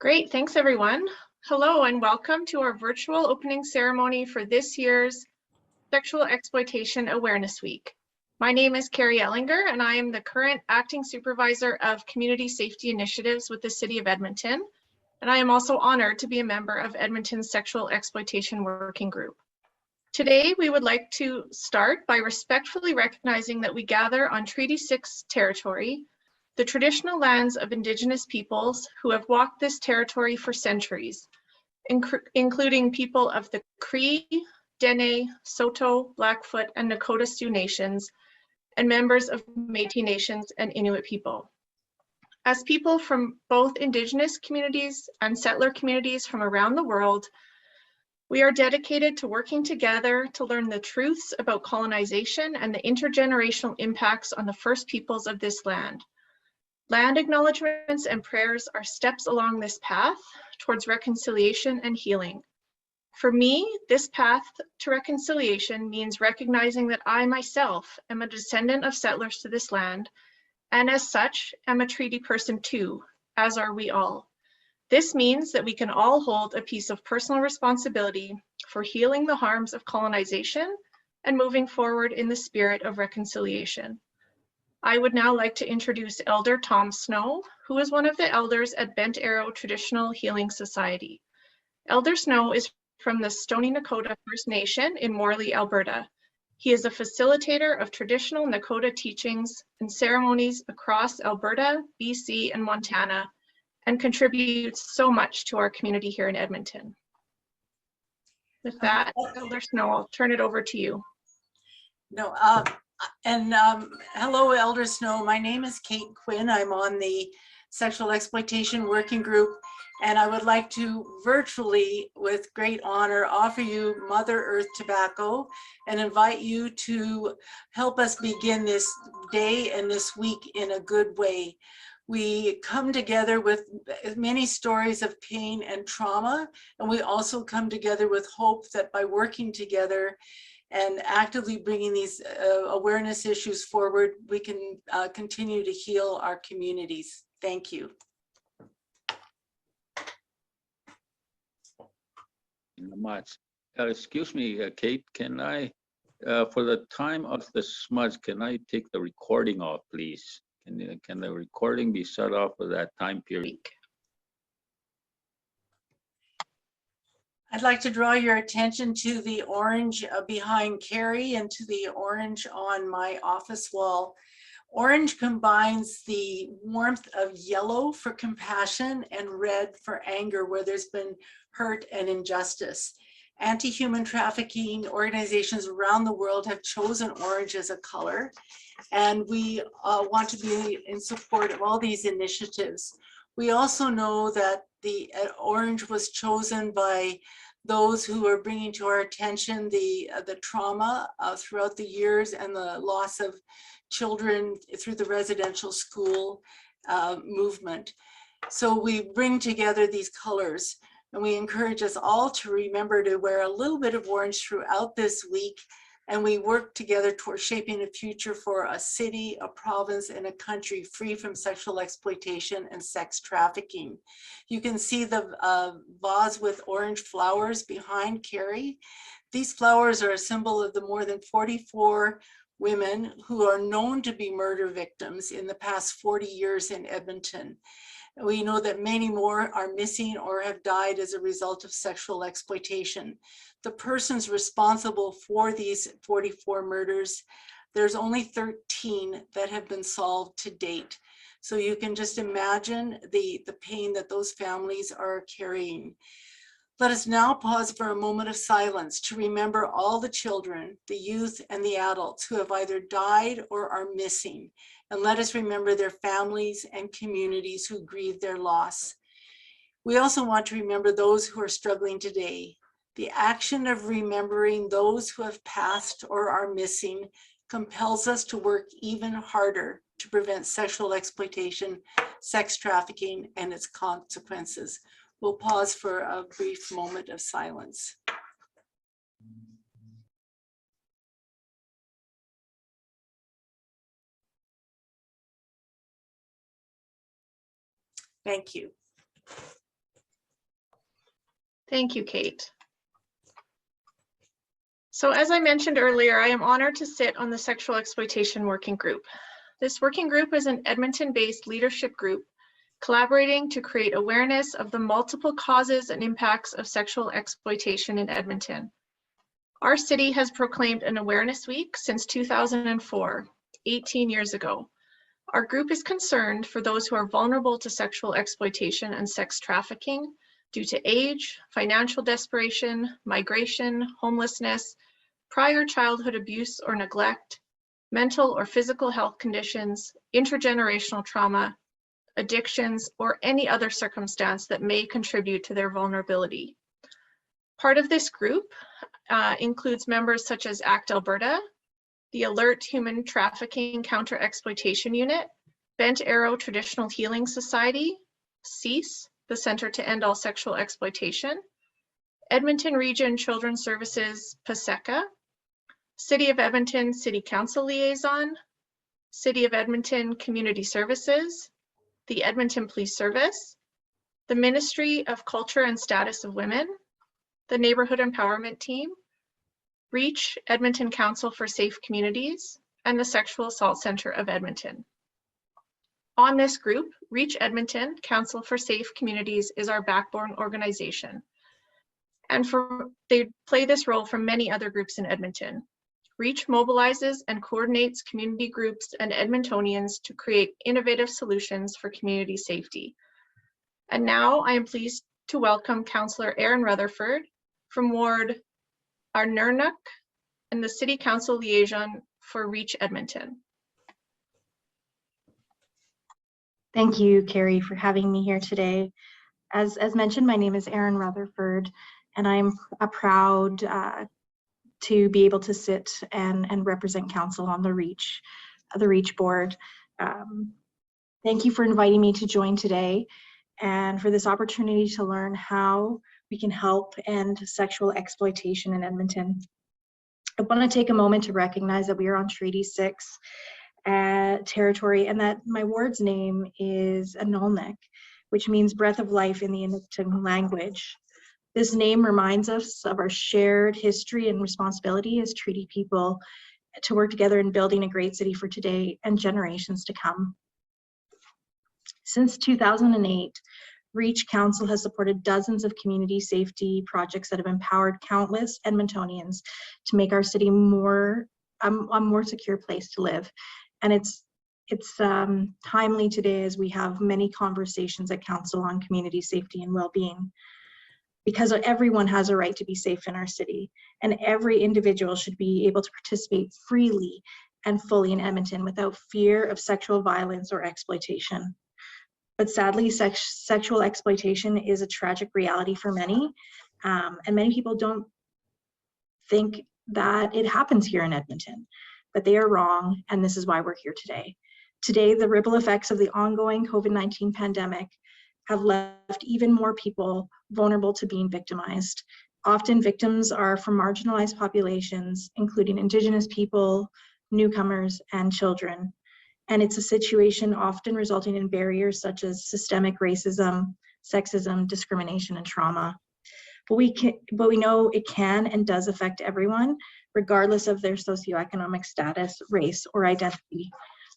Great, thanks everyone. Hello and welcome to our virtual opening ceremony for this year's Sexual Exploitation Awareness Week. My name is Carrie Ellinger and I am the current Acting Supervisor of Community Safety Initiatives with the City of Edmonton. And I am also honored to be a member of Edmonton's Sexual Exploitation Working Group. Today, we would like to start by respectfully recognizing that we gather on Treaty 6 territory, the traditional lands of Indigenous peoples who have walked this territory for centuries, including people of the Cree, Dene, Saulteaux, Blackfoot, and Nakota Sioux nations, and members of Métis nations and Inuit people. As people from both Indigenous communities and settler communities from around the world, we are dedicated to working together to learn the truths about colonization and the intergenerational impacts on the First Peoples of this land. Land acknowledgements and prayers are steps along this path towards reconciliation and healing. For me, this path to reconciliation means recognizing that I myself am a descendant of settlers to this land, and as such, am a treaty person too, as are we all. This means that we can all hold a piece of personal responsibility for healing the harms of colonization and moving forward in the spirit of reconciliation. I would now like to introduce Elder Tom Snow, who is one of the elders at Bent Arrow Traditional Healing Society. Elder Snow is from the Stoney Nakoda First Nation in Morley, Alberta. He is a facilitator of traditional Nakota teachings and ceremonies across Alberta, BC, and Montana, and contributes so much to our community here in Edmonton. With that, Elder Snow, I'll turn it over to you. Hello, Elder Snow. My name is Kate Quinn. I'm on the Sexual Exploitation Working Group, and I would like to virtually, with great honor, offer you Mother Earth tobacco and invite you to help us begin this day and this week in a good way. We come together with many stories of pain and trauma, and we also come together with hope that by working together and actively bringing these awareness issues forward, we can continue to heal our communities. Thank you. Not much. Excuse me, Kate, can I, for the time of the smudge, can I take the recording off, please? Can the recording be shut off for that time period? I'd like to draw your attention to the orange behind Carrie and to the orange on my office wall. Orange combines the warmth of yellow for compassion and red for anger where there's been hurt and injustice. Anti-human trafficking organizations around the world have chosen orange as a color, and we want to be in support of all these initiatives. We also know that the orange was chosen by those who are bringing to our attention the trauma throughout the years and the loss of children through the residential school movement. So we bring together these colors, and we encourage us all to remember to wear a little bit of orange throughout this week, and we work together towards shaping a future for a city, a province, and a country free from sexual exploitation and sex trafficking. You can see the vase with orange flowers behind Carrie. These flowers are a symbol of the more than 44 women who are known to be murder victims in the past 40 years in Edmonton. We know that many more are missing or have died as a result of sexual exploitation. The persons responsible for these 44 murders, there's only 13 that have been solved to date. So you can just imagine the pain that those families are carrying. Let us now pause for a moment of silence to remember all the children, the youth, and the adults who have either died or are missing. And let us remember their families and communities who grieve their loss. We also want to remember those who are struggling today. The action of remembering those who have passed or are missing compels us to work even harder to prevent sexual exploitation, sex trafficking, and its consequences. We'll pause for a brief moment of silence. Thank you. Thank you, Kate. So as I mentioned earlier, I am honored to sit on the Sexual Exploitation Working Group. This working group is an Edmonton-based leadership group collaborating to create awareness of the multiple causes and impacts of sexual exploitation in Edmonton. Our city has proclaimed an awareness week since 2004, 18 years ago. Our group is concerned for those who are vulnerable to sexual exploitation and sex trafficking due to age, financial desperation, migration, homelessness, prior childhood abuse or neglect, mental or physical health conditions, intergenerational trauma, addictions, or any other circumstance that may contribute to their vulnerability. Part of this group includes members such as ACT Alberta, the Alert Human Trafficking Counter-Exploitation Unit, Bent Arrow Traditional Healing Society, CEASE, the Center to End All Sexual Exploitation, Edmonton Region Children's Services, PASECA, City of Edmonton City Council Liaison, City of Edmonton Community Services, the Edmonton Police Service, the Ministry of Culture and Status of Women, the Neighborhood Empowerment Team, REACH Edmonton Council for Safe Communities, and the Sexual Assault Center of Edmonton. On this group, REACH Edmonton Council for Safe Communities is our backbone organization. And they play this role for many other groups in Edmonton. REACH mobilizes and coordinates community groups and Edmontonians to create innovative solutions for community safety. And now I am pleased to welcome Councillor Erin Rutherford from Ward Arnernuk and the City Council Liaison for REACH Edmonton. Thank you, Carrie, for having me here today. As mentioned, my name is Erin Rutherford, and I'm proud to be able to sit and represent council on the REACH board. Thank you for inviting me to join today and for this opportunity to learn how we can help end sexual exploitation in Edmonton. I want to take a moment to recognize that we are on Treaty 6 territory and that my ward's name is Anulnik, which means breath of life in the Inuktitut language. This name reminds us of our shared history and responsibility as treaty people to work together in building a great city for today and generations to come. Since 2008, REACH Council has supported dozens of community safety projects that have empowered countless Edmontonians to make our city a more secure place to live. And it's timely today as we have many conversations at council on community safety and well-being, because everyone has a right to be safe in our city, and every individual should be able to participate freely and fully in Edmonton without fear of sexual violence or exploitation. But sadly, sexual exploitation is a tragic reality for many, and many people don't think that it happens here in Edmonton, but they are wrong, and this is why we're here today. Today, the ripple effects of the ongoing COVID-19 pandemic have left even more people vulnerable to being victimized. Often victims are from marginalized populations, including Indigenous people, newcomers, and children. And it's a situation often resulting in barriers such as systemic racism, sexism, discrimination, and trauma. But we know it can and does affect everyone, regardless of their socioeconomic status, race, or identity.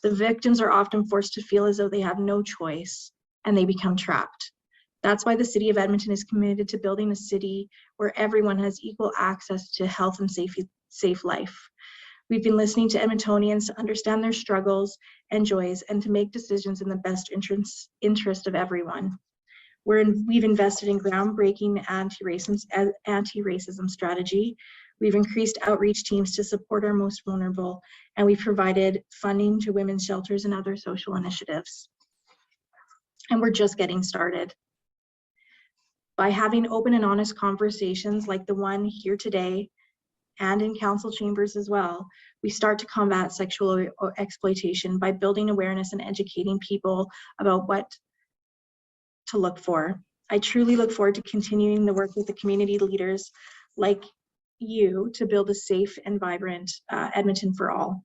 The victims are often forced to feel as though they have no choice, and they become trapped. That's why the City of Edmonton is committed to building a city where everyone has equal access to health and safe life. We've been listening to Edmontonians to understand their struggles and joys and to make decisions in the best interest of everyone. We've invested in groundbreaking anti-racism strategy. We've increased outreach teams to support our most vulnerable, and we've provided funding to women's shelters and other social initiatives. And we're just getting started. By having open and honest conversations like the one here today, and in council chambers as well, we start to combat sexual exploitation by building awareness and educating people about what to look for. I truly look forward to continuing the work with the community leaders like you to build a safe and vibrant Edmonton for all.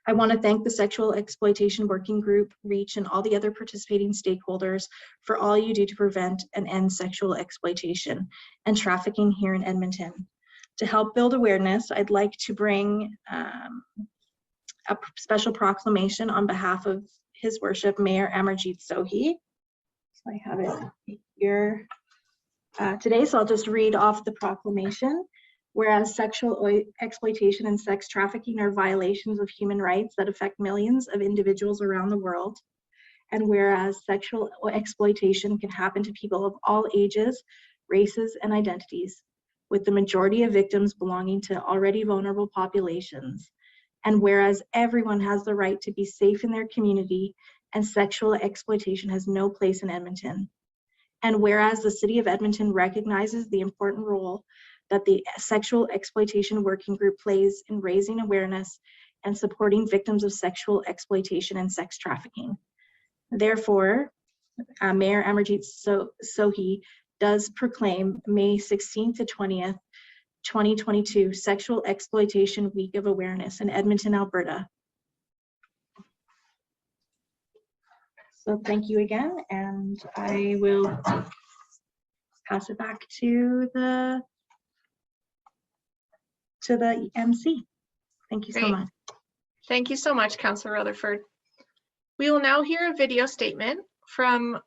I want to thank the Sexual Exploitation Working Group, REACH, and all the other participating stakeholders for all you do to prevent and end sexual exploitation and trafficking here in Edmonton. To help build awareness, I'd like to bring a special proclamation on behalf of His Worship Mayor Amarjeet Sohi. So I have it here today, so I'll just read off the proclamation. Whereas sexual exploitation and sex trafficking are violations of human rights that affect millions of individuals around the world, and whereas sexual exploitation can happen to people of all ages, races, and identities, with the majority of victims belonging to already vulnerable populations, and whereas everyone has the right to be safe in their community and sexual exploitation has no place in Edmonton, and whereas the City of Edmonton recognizes the important role that the Sexual Exploitation Working Group plays in raising awareness and supporting victims of sexual exploitation and sex trafficking. Therefore, Mayor Amarjeet Sohi does proclaim May 16th to 20th, 2022 Sexual Exploitation Week of Awareness in Edmonton, Alberta. So thank you again, and I will pass it back to the MC. Thank you so much. Thank you so much, Councillor Rutherford. We will now hear a video statement from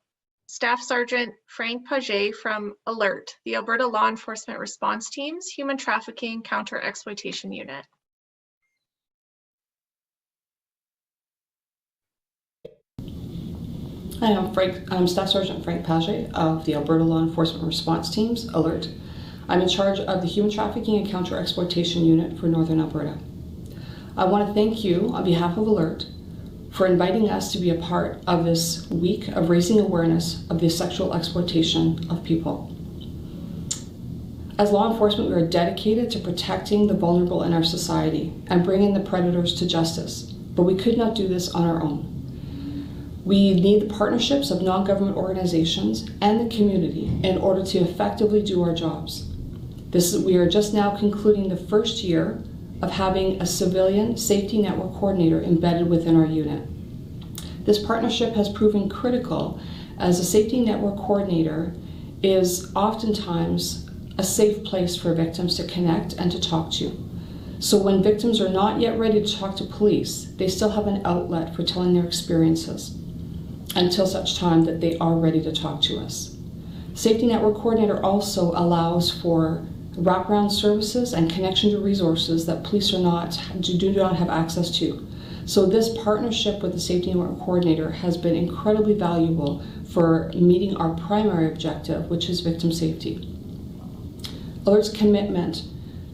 Staff Sergeant Frank Paget from ALERT, the Alberta Law Enforcement Response Team's Human Trafficking Counter-Exploitation Unit. Hi, I'm Staff Sergeant Frank Paget of the Alberta Law Enforcement Response Team's ALERT. I'm in charge of the Human Trafficking and Counter-Exploitation Unit for Northern Alberta. I want to thank you on behalf of ALERT for inviting us to be a part of this week of raising awareness of the sexual exploitation of people. As law enforcement, we are dedicated to protecting the vulnerable in our society and bringing the predators to justice, but we could not do this on our own. We need the partnerships of non-government organizations and the community in order to effectively do our jobs. We are just now concluding the first year of having a civilian safety network coordinator embedded within our unit. This partnership has proven critical as a safety network coordinator is oftentimes a safe place for victims to connect and to talk to. So when victims are not yet ready to talk to police, they still have an outlet for telling their experiences until such time that they are ready to talk to us. Safety Network Coordinator also allows for wraparound services and connection to resources that police do not have access to. So this partnership with the Safety Network Coordinator has been incredibly valuable for meeting our primary objective, which is victim safety. ALERT's commitment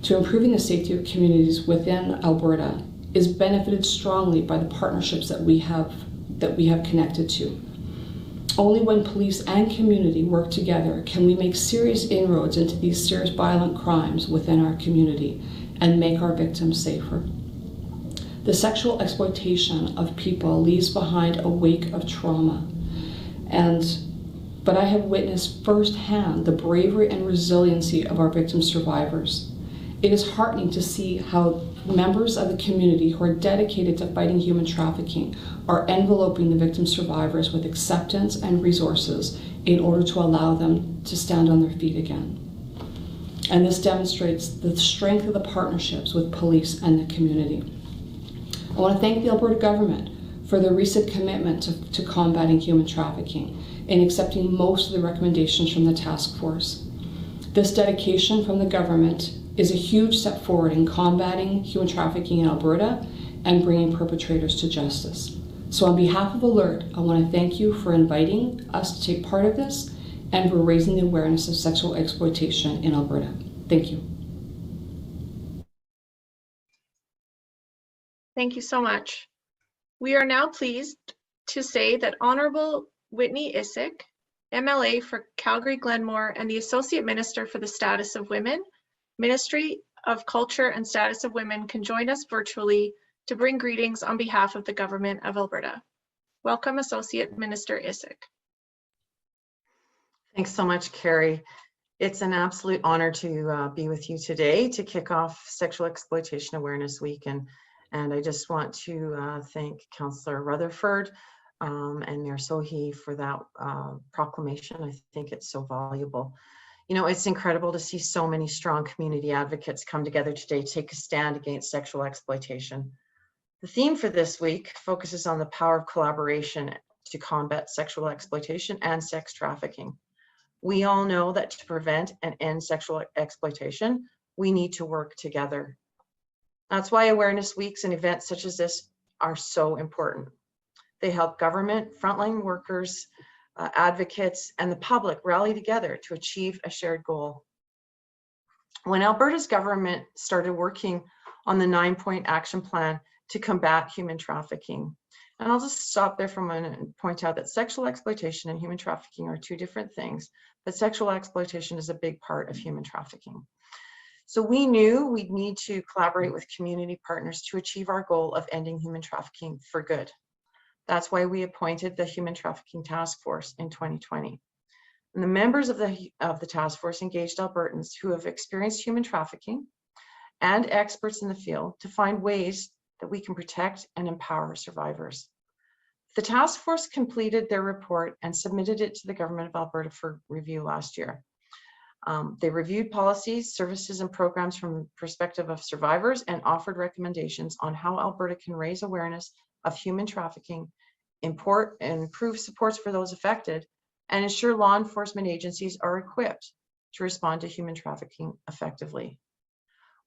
to improving the safety of communities within Alberta is benefited strongly by the partnerships that we have connected to. Only when police and community work together can we make serious inroads into these serious violent crimes within our community and make our victims safer. The sexual exploitation of people leaves behind a wake of trauma, but I have witnessed firsthand the bravery and resiliency of our victim survivors. It is heartening to see how members of the community who are dedicated to fighting human trafficking are enveloping the victim survivors with acceptance and resources in order to allow them to stand on their feet again. And this demonstrates the strength of the partnerships with police and the community. I want to thank the Alberta government for their recent commitment to combating human trafficking and accepting most of the recommendations from the task force. This dedication from the government is a huge step forward in combating human trafficking in Alberta and bringing perpetrators to justice. So on behalf of ALERT, I want to thank you for inviting us to take part of this and for raising the awareness of sexual exploitation in Alberta. Thank you. Thank you so much. We are now pleased to say that Honorable Whitney Isick, MLA for Calgary Glenmore and the Associate Minister for the Status of Women, Ministry of Culture and Status of Women, can join us virtually to bring greetings on behalf of the Government of Alberta. Welcome, Associate Minister Isick. Thanks so much, Carrie. It's an absolute honor to be with you today to kick off Sexual Exploitation Awareness Week and And I just want to thank Councillor Rutherford and Mayor Sohi for that proclamation. I think it's so valuable. You know, it's incredible to see so many strong community advocates come together today to take a stand against sexual exploitation. The theme for this week focuses on the power of collaboration to combat sexual exploitation and sex trafficking. We all know that to prevent and end sexual exploitation, we need to work together. That's why awareness weeks and events such as this are so important. They help government, frontline workers, advocates, and the public rally together to achieve a shared goal. When Alberta's government started working on the 9-point action plan to combat human trafficking, and I'll just stop there for a minute and point out that sexual exploitation and human trafficking are two different things, but sexual exploitation is a big part of human trafficking. So we knew we'd need to collaborate with community partners to achieve our goal of ending human trafficking for good. That's why we appointed the Human Trafficking Task Force in 2020. And the members of the task force engaged Albertans who have experienced human trafficking and experts in the field to find ways that we can protect and empower survivors. The task force completed their report and submitted it to the Government of Alberta for review last year. They reviewed policies, services, and programs from the perspective of survivors and offered recommendations on how Alberta can raise awareness of human trafficking, improve supports for those affected, and ensure law enforcement agencies are equipped to respond to human trafficking effectively.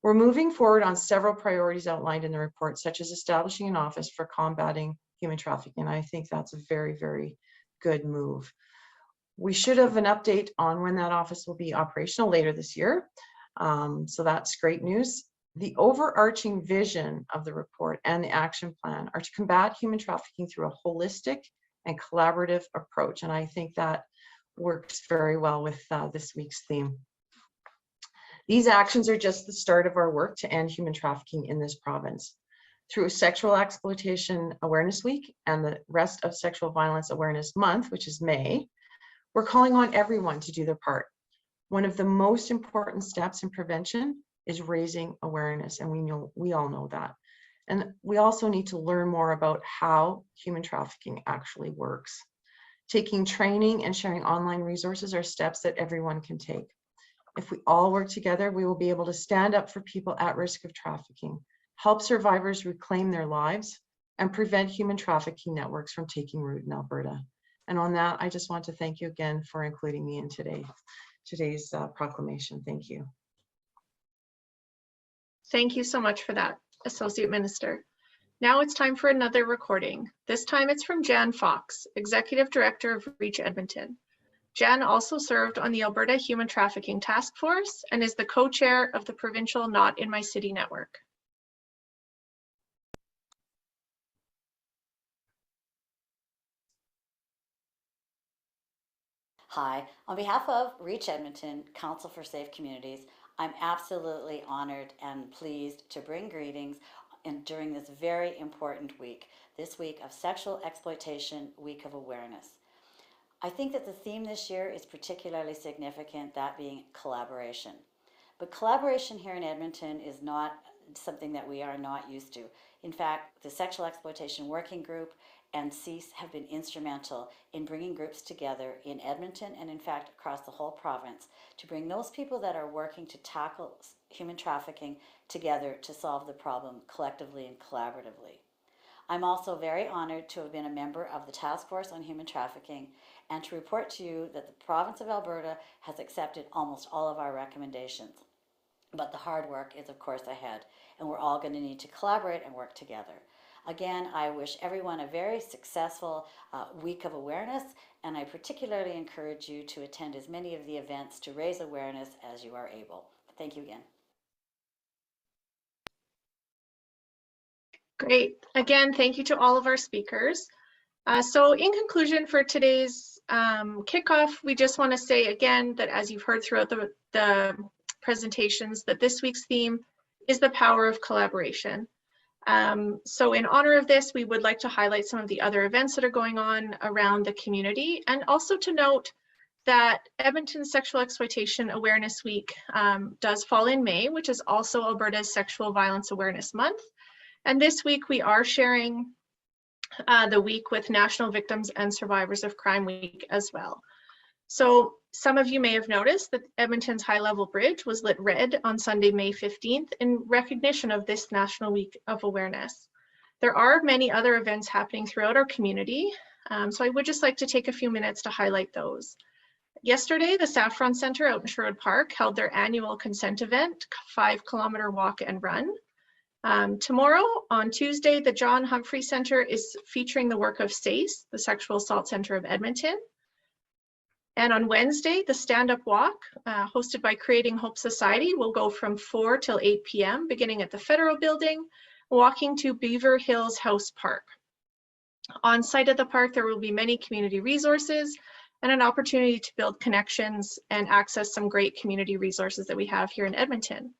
We're moving forward on several priorities outlined in the report, such as establishing an office for combating human trafficking. And I think that's a very, very good move. We should have an update on when that office will be operational later this year. So that's great news. The overarching vision of the report and the action plan are to combat human trafficking through a holistic and collaborative approach. And I think that works very well with this week's theme. These actions are just the start of our work to end human trafficking in this province. Through Sexual Exploitation Awareness Week and the rest of Sexual Violence Awareness Month, which is May, we're calling on everyone to do their part. One of the most important steps in prevention is raising awareness, and we all know that. And we also need to learn more about how human trafficking actually works. Taking training and sharing online resources are steps that everyone can take. If we all work together, we will be able to stand up for people at risk of trafficking, help survivors reclaim their lives, and prevent human trafficking networks from taking root in Alberta. And on that, I just want to thank you again for including me in today's proclamation. Thank you. Thank you so much for that, Associate Minister. Now it's time for another recording. This time it's from Jan Fox, Executive Director of Reach Edmonton. Jan also served on the Alberta Human Trafficking Task Force and is the co-chair of the provincial Not in My City network. Hi, on behalf of Reach Edmonton, Council for Safe Communities, I'm absolutely honored and pleased to bring greetings during this very important week, this week of Sexual Exploitation Week of Awareness. I think that the theme this year is particularly significant, that being collaboration. But collaboration here in Edmonton is not something that we are not used to. In fact, the Sexual Exploitation Working Group and CEASE have been instrumental in bringing groups together in Edmonton and in fact across the whole province to bring those people that are working to tackle human trafficking together to solve the problem collectively and collaboratively. I'm also very honored to have been a member of the Task Force on Human Trafficking and to report to you that the province of Alberta has accepted almost all of our recommendations. But the hard work is of course ahead, and we're all going to need to collaborate and work together. Again, I wish everyone a very successful week of awareness, and I particularly encourage you to attend as many of the events to raise awareness as you are able. Thank you again. Great. Again, thank you to all of our speakers. So in conclusion for today's kickoff, we just want to say again that as you've heard throughout the presentations, that this week's theme is the power of collaboration. So in honor of this, we would like to highlight some of the other events that are going on around the community, and also to note that Edmonton Sexual Exploitation Awareness Week does fall in May, which is also Alberta's Sexual Violence Awareness Month. And this week we are sharing the week with National Victims and Survivors of Crime Week as well. So some of you may have noticed that Edmonton's High Level Bridge was lit red on Sunday, May 15th in recognition of this National Week of Awareness. There are many other events happening throughout our community, so I would just like to take a few minutes to highlight those. Yesterday, the Saffron Center out in Sherwood Park held their annual consent event, 5-kilometer walk and run. Tomorrow, on Tuesday, the John Humphrey Center is featuring the work of SACE, the Sexual Assault Center of Edmonton. And on Wednesday, the stand-up walk, hosted by Creating Hope Society, will go from 4 till 8 p.m., beginning at the Federal Building, walking to Beaver Hills House Park. On site at the park, there will be many community resources and an opportunity to build connections and access some great community resources that we have here in Edmonton.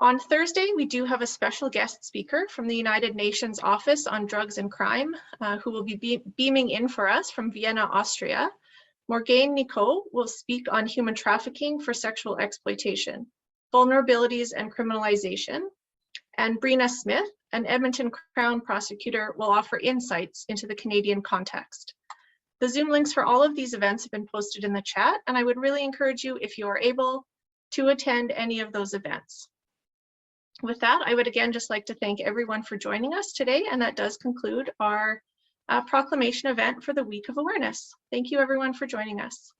On Thursday, we do have a special guest speaker from the United Nations Office on Drugs and Crime, who will be beaming in for us from Vienna, Austria. Morgane Nicot will speak on human trafficking for sexual exploitation, vulnerabilities and criminalization. And Brina Smith, an Edmonton Crown prosecutor, will offer insights into the Canadian context. The Zoom links for all of these events have been posted in the chat, and I would really encourage you, if you are able, to attend any of those events. With that, I would again just like to thank everyone for joining us today, and that does conclude our proclamation event for the Week of Awareness. Thank you everyone for joining us.